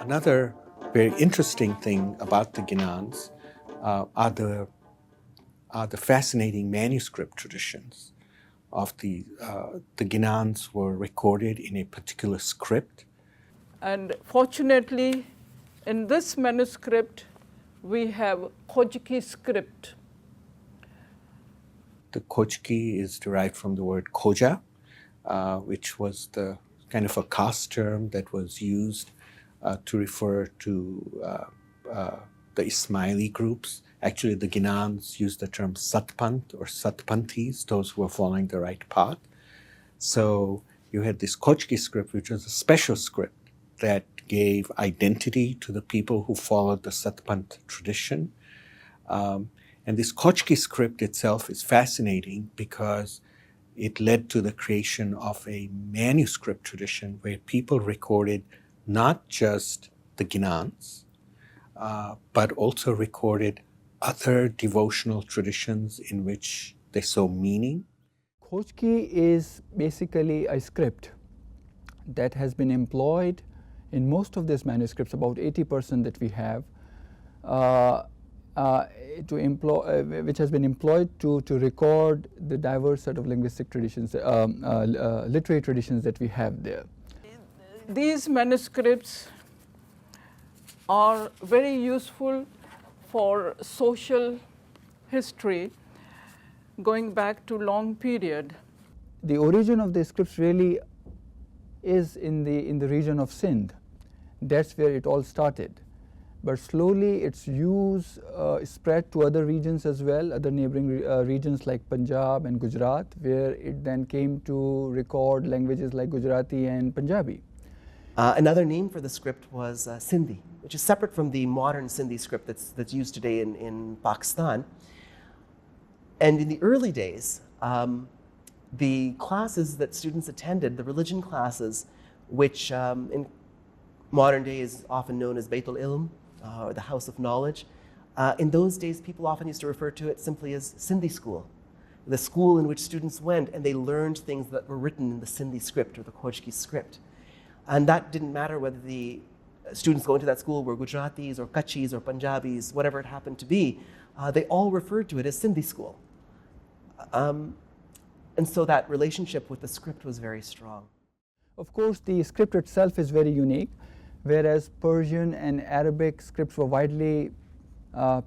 Another very interesting thing about the Ginans are the fascinating manuscript traditions of the Ginans were recorded in a particular script. And fortunately, in this manuscript, we have Khojki script. The Khojki is derived from the word Khoja, which was the kind of a caste term that was used to refer to the Ismaili groups. Actually, the Ginans used the term Satpant or Satpantis, those who were following the right path. So you had this Khojki script, which was a special script that gave identity to the people who followed the Satpant tradition. And this Khojki script itself is fascinating because it led to the creation of a manuscript tradition where people recorded not just the Ginans, but also recorded other devotional traditions in which they saw meaning. Khojki is basically a script that has been employed in most of these manuscripts, about 80% that we have, which has been employed to record the diverse set of linguistic traditions, literary traditions that we have there. These manuscripts are very useful for social history going back to long period. The origin of the scripts really is in the region of Sindh. That's where it all started. But slowly its use spread to other regions as well, other neighboring regions like Punjab and Gujarat, where it then came to record languages like Gujarati and Punjabi. Another name for the script was Sindhi, which is separate from the modern Sindhi script that's used today in Pakistan. And in the early days, the classes that students attended, the religion classes, which in modern day is often known as Baitul Ilm, or the House of Knowledge, in those days people often used to refer to it simply as Sindhi school, the school in which students went and they learned things that were written in the Sindhi script or the Khojki script. And that didn't matter whether the students going to that school were Gujaratis or Kutchis or Punjabis, whatever it happened to be, they all referred to it as Sindhi school. And so that relationship with the script was very strong. Of course, the script itself is very unique, whereas Persian and Arabic scripts were widely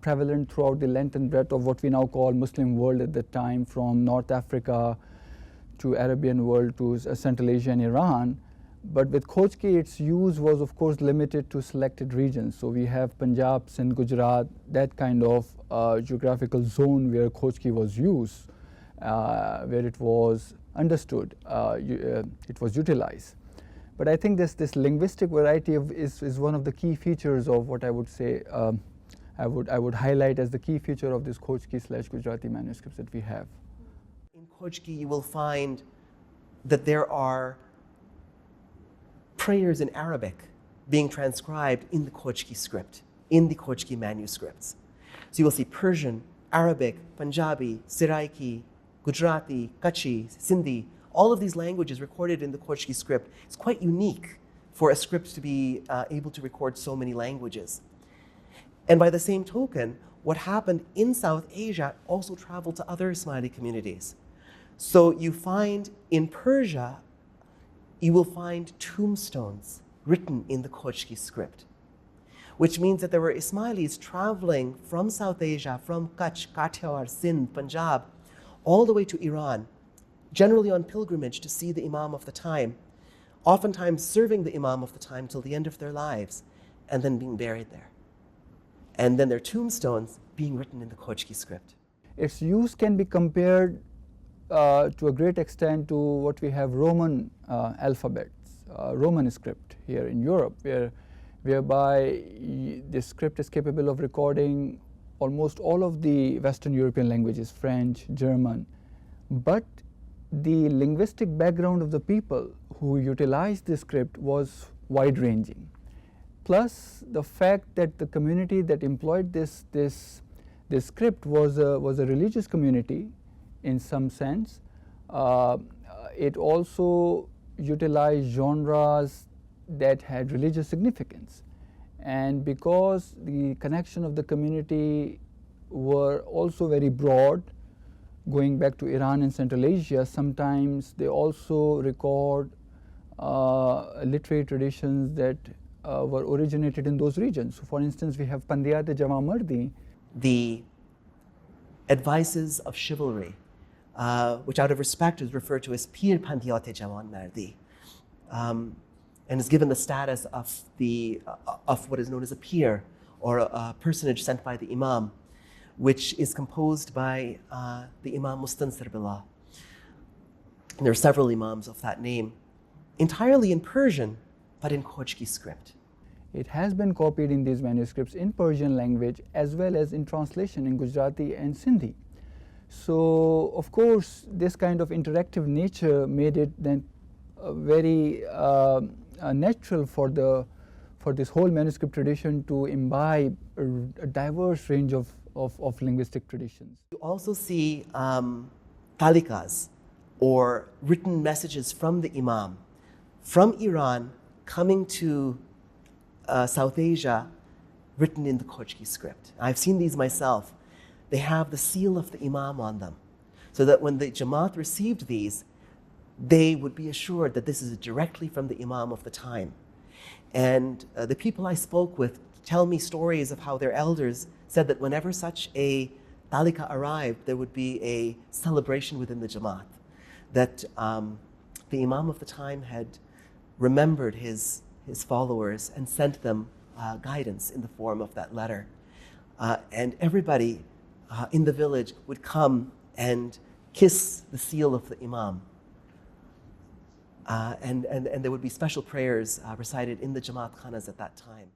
prevalent throughout the length and breadth of what we now call Muslim world at the time, from North Africa to Arabian world to Central Asia and Iran. But with Khojki, its use was of course limited to selected regions. So we have Punjab, Sindh, Gujarat, that kind of geographical zone where Khojki was used, where it was understood, it was utilized. But I think this linguistic variety is one of the key features of what I would say, I would highlight as the key feature of this Khojki/Gujarati manuscripts that we have. In Khojki, you will find that there are prayers in Arabic being transcribed in the Khojki script, in the Khojki manuscripts. So you will see Persian, Arabic, Punjabi, Seraiki, Gujarati, Kutchi, Sindhi, all of these languages recorded in the Khojki script. It's quite unique for a script to be able to record so many languages. And by the same token, what happened in South Asia also traveled to other Ismaili communities. So you find in Persia, you will find tombstones written in the Khojki script, which means that there were Ismailis traveling from South Asia, from Kutch, Kathiawar, Sindh, Punjab, all the way to Iran, generally on pilgrimage to see the Imam of the time, oftentimes serving the Imam of the time till the end of their lives, and then being buried there. And then their tombstones being written in the Khojki script. Its use can be compared to a great extent to what we have Roman alphabets, Roman script here in Europe, whereby the script is capable of recording almost all of the Western European languages, French, German. But the linguistic background of the people who utilized the script was wide-ranging. Plus, the fact that the community that employed this script was a religious community in some sense. It also utilized genres that had religious significance. And because the connection of the community were also very broad, going back to Iran and Central Asia, sometimes they also record literary traditions that were originated in those regions. So for instance, we have Pandiyat-e Jawamardi. The advices of chivalry, which out of respect is referred to as Pir Pandiyat-e Jawanmardi, and is given the status of what is known as a pir, or a personage sent by the Imam, which is composed by the Imam Mustansir Billah. And there are several Imams of that name, entirely in Persian, but in Khojki script. It has been copied in these manuscripts in Persian language as well as in translation in Gujarati and Sindhi. So, of course, this kind of interactive nature made it then very natural for this whole manuscript tradition to imbibe a diverse range of linguistic traditions. You also see talikas, or written messages from the Imam, from Iran coming to South Asia, written in the Khojki script. I've seen these myself. They have the seal of the Imam on them, so that when the Jamaat received these, they would be assured that this is directly from the Imam of the time. And the people I spoke with tell me stories of how their elders said that whenever such a talika arrived, there would be a celebration within the Jamaat, that the Imam of the time had remembered his followers and sent them guidance in the form of that letter. And everybody in the village would come and kiss the seal of the Imam. And there would be special prayers recited in the Jamaat Khanas at that time.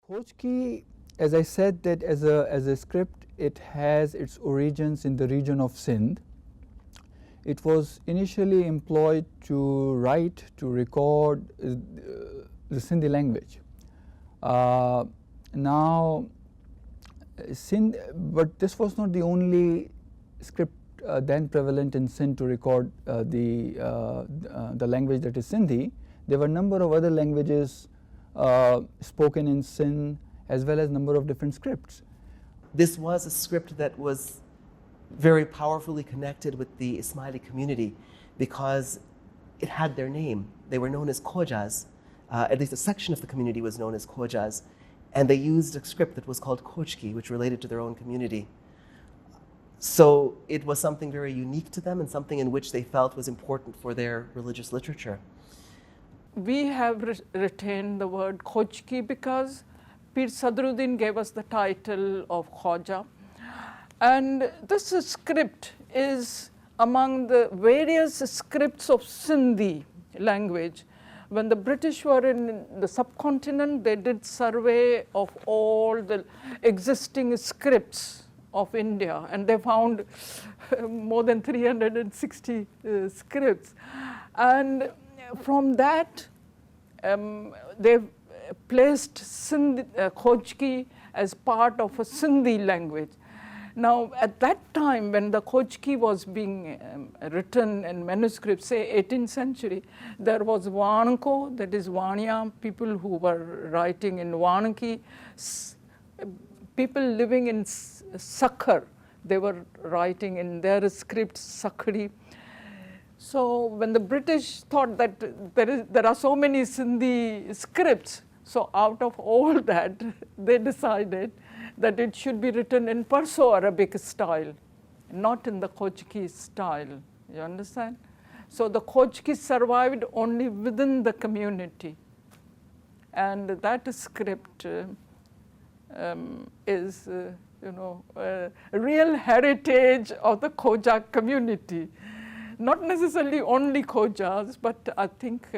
Khojki, as I said, that as a script, it has its origins in the region of Sindh. It was initially employed to record the Sindhi language. Now, Sindh, but this was not the only script then prevalent in Sindh to record the language that is Sindhi. There were a number of other languages spoken in Sindh, as well as a number of different scripts. This was a script that was very powerfully connected with the Ismaili community because it had their name. They were known as Khojas. At least a section of the community was known as Khojas. And they used a script that was called Khojki, which related to their own community. So it was something very unique to them and something in which they felt was important for their religious literature. We have retained the word Khojki because Pir Sadruddin gave us the title of Khoja. And this script is among the various scripts of Sindhi language. When the British were in the subcontinent, they did survey of all the existing scripts of India, and they found more than 360 scripts. And from that, they placed Khojki as part of a Sindhi language. Now, at that time, when the Khojki was being written in manuscripts, say 18th century, there was Vanko, that is Vanya, people who were writing in Vanki, people living in Sakhar, they were writing in their script, Sakhari. So when the British thought that there are so many Sindhi scripts, so out of all that, they decided that it should be written in Perso-Arabic style, not in the Khojki style. You understand? So the Khojki survived only within the community. And that script is, a real heritage of the Khoja community. Not necessarily only Khojas, but I think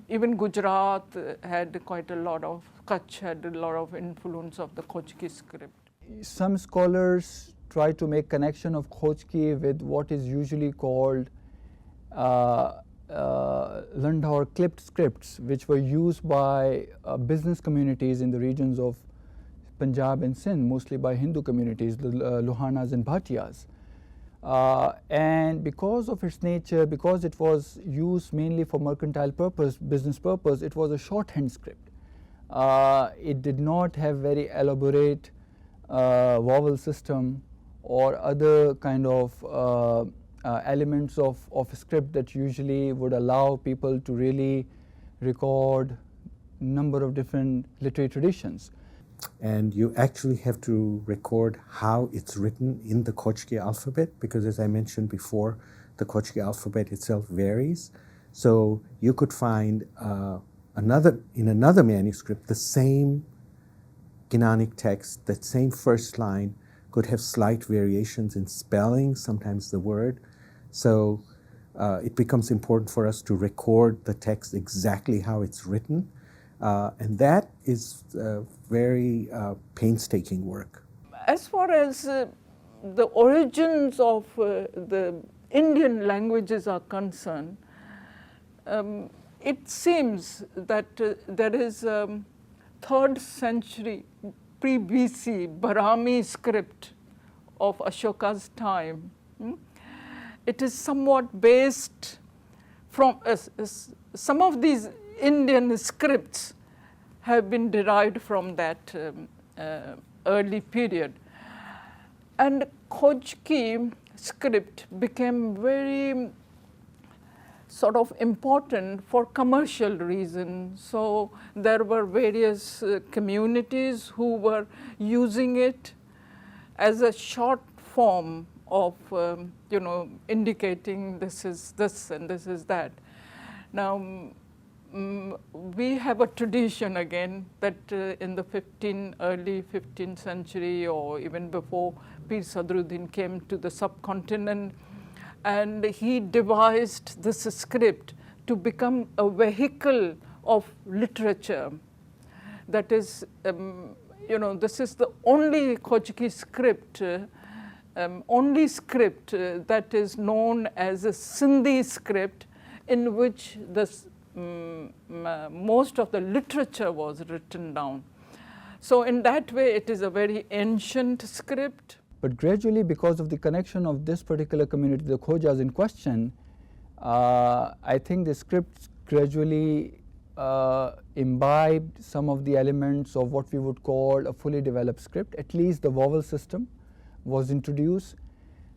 even Gujarat had quite a lot of, Kutch had a lot of influence of the Khojki script. Some scholars try to make connection of Khojki with what is usually called Landhaur clipped scripts, which were used by business communities in the regions of Punjab and Sindh, mostly by Hindu communities, the Luhanas and Bhatiyas. And because of its nature, because it was used mainly for mercantile purpose, business purpose, it was a shorthand script. It did not have very elaborate vowel system or other kind of elements of script that usually would allow people to really record number of different literary traditions. And you actually have to record how it's written in the Khojki alphabet, because as I mentioned before, the Khojki alphabet itself varies. So you could find in another manuscript, the same Ginanic text, that same first line could have slight variations in spelling, sometimes the word. So it becomes important for us to record the text exactly how it's written. And that is very painstaking work. As far as the origins of the Indian languages are concerned, it seems that there is 3rd century pre-BC Brahmi script of Ashoka's time. It is somewhat based from some of these Indian scripts have been derived from that early period. And Khojki script became very sort of important for commercial reasons. So there were various communities who were using it as a short form of indicating this is this and this is that. Now we have a tradition again that in the early 15th century or even before, Pir Sadruddin came to the subcontinent, and he devised this script to become a vehicle of literature. That is, this is the only Khojki script, only script that is known as a Sindhi script, in which most of the literature was written down. So in that way, it is a very ancient script. But gradually, because of the connection of this particular community, the Khojas in question, I think the script gradually imbibed some of the elements of what we would call a fully developed script. At least the vowel system was introduced.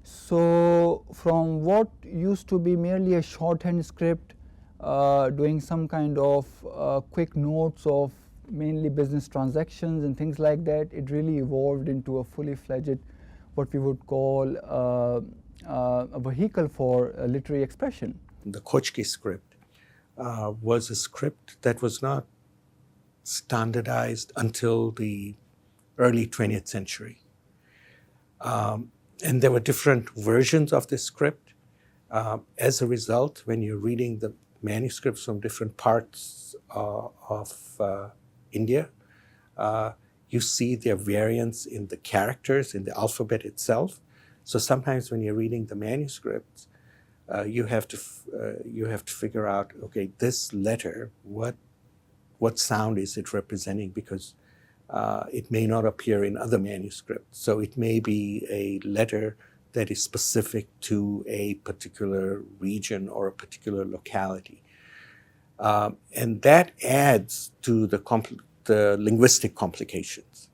So from what used to be merely a shorthand script, doing some kind of quick notes of mainly business transactions and things like that, it really evolved into a fully fledged, what we would call a vehicle for literary expression. The Khojki script was a script that was not standardized until the early 20th century. And there were different versions of this script. As a result, when you're reading the manuscripts from different parts of India, you see their variants in the characters, in the alphabet itself. So sometimes when you're reading the manuscripts, you have to figure out, okay, this letter, what sound is it representing? Because it may not appear in other manuscripts. So it may be a letter that is specific to a particular region or a particular locality. And that adds to the linguistic complications.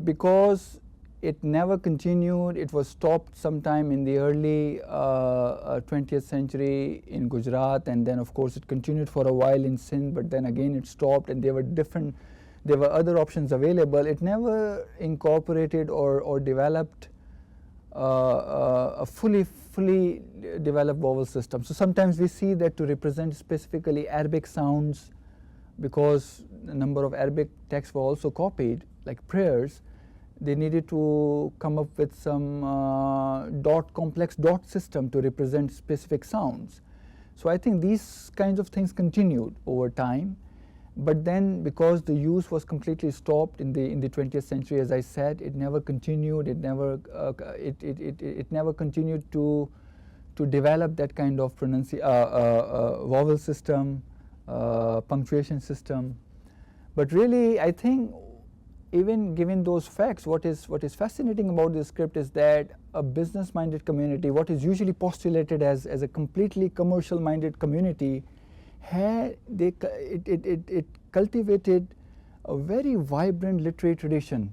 Because it never continued, it was stopped sometime in the early 20th century in Gujarat, and then of course it continued for a while in Sindh, but then again it stopped, and there were other options available. It never incorporated or developed a fully developed vowel system. So sometimes we see that to represent specifically Arabic sounds, because a number of Arabic texts were also copied, like prayers, they needed to come up with some complex dot system to represent specific sounds. So I think these kinds of things continued over time. But then, because the use was completely stopped in the 20th century, as I said, it never continued. It never continued to develop that kind of vowel system, punctuation system. But really, I think, even given those facts, what is fascinating about this script is that a business-minded community, what is usually postulated as a completely commercial-minded community, it cultivated a very vibrant literary tradition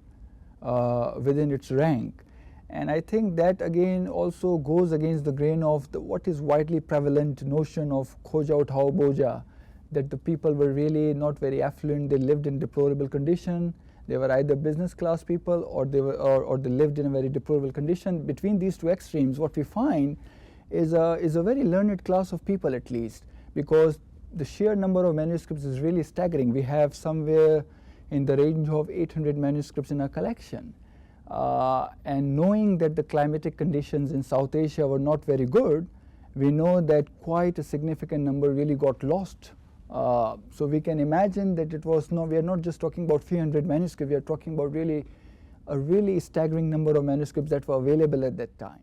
within its rank. And I think that again also goes against the grain of what is widely prevalent notion of Khoja uthao boja, that the people were really not very affluent, they lived in deplorable condition, they were either business class people or they lived in a very deplorable condition. Between these two extremes, what we find is a very learned class of people, at least, because the sheer number of manuscripts is really staggering. We have somewhere in the range of 800 manuscripts in our collection. And knowing that the climatic conditions in South Asia were not very good, we know that quite a significant number really got lost. So we can imagine that we are not just talking about few hundred manuscripts, we are talking about a really staggering number of manuscripts that were available at that time.